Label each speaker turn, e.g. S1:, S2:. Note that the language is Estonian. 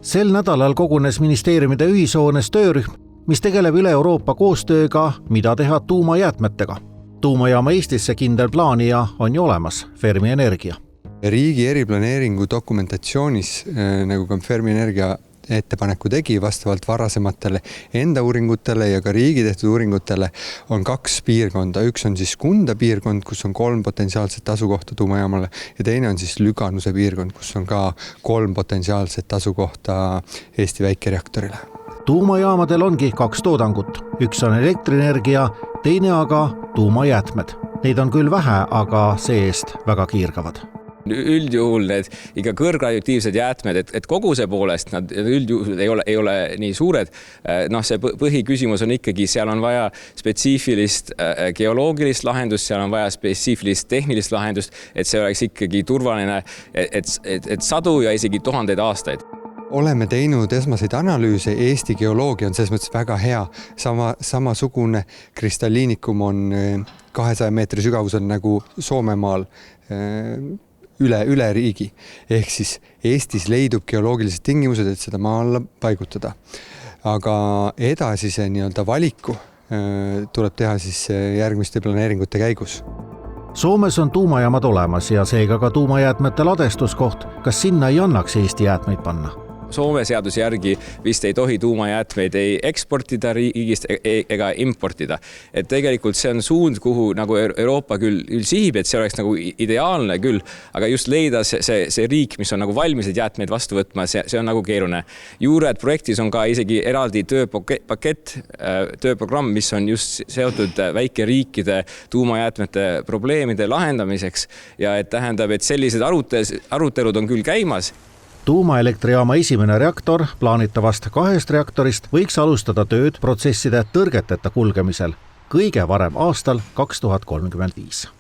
S1: Sel nädalal kogunes ministeeriumide ühishoones töörühm, mis tegeleb üle Euroopa koostööga, mida teha tuumajäätmetega. Tuumajaama Eestisse kindel plaanija on ju olemas, Fermi Energia.
S2: Riigi eriplaneeringu dokumentatsioonis, nagu ka Fermi Energia ettepaneku tegi vastavalt varasematele enda uuringutele ja ka riigi tehtud uuringutele, on 2 piirkonda. Üks on siis Kunda piirkond, kus on 3 potentsiaalset asukohta tuumajaamale ja teine on siis Lüganuse piirkond, kus on ka 3 potentsiaalset asukohta Eesti väikereaktorile.
S1: Tuumajaamadel ongi 2 toodangut. Üks on elektrienergia, teine aga tuumajäätmed. Neid on küll vähe, aga see-eest väga kiirgavad.
S3: Üldjuhul need ikka kõrgradioaktiivsed jäätmed, et koguse poolest nad üldjuhul ei ole nii suured. See põhiküsimus on ikkagi, seal on vaja spetsiifilist geoloogilist lahendust, seal on vaja spetsiifilist tehnilist lahendust, et see oleks ikkagi turvaline, et sadu ja isegi 1000 aastaid.
S2: Oleme teinud esmaseid analüüse, Eesti geoloogia on selles mõttes väga hea. Samasugune kristalliinikum on 200 meetri sügavusel nagu Soomemaal üle riigi. Ehk siis Eestis leidub geoloogilised tingimused, et seda maa alla paigutada. Aga edasise valiku tuleb teha siis järgmiste planeeringute käigus.
S1: Soomes on tuumajaamad olemas ja seega ka tuumajäätmete ladestuskoht. Kas sinna ei annaks Eesti jäätmeid panna?
S3: Soome seaduse järgi vist ei tohi tuumajäätmeid ei eksportida riigist ega importida. Et tegelikult see on suund, kuhu nagu Euroopa küll sihib, et see oleks nagu ideaalne küll, aga just leida see riik, mis on nagu valmised jäätmeid vastu võtma, see on nagu keeruline. Juured projektis on ka isegi eraldi tööpakett, tööprogramm, mis on just seotud väikeriikide tuumajäätmete probleemide lahendamiseks ja et tähendab, et sellised arutelud on küll käimas.
S1: Tuumaelektrijaama esimene reaktor plaanitavast 2 reaktorist võiks alustada tööd protsesside tõrgeteta kulgemisel kõige varem aastal 2035.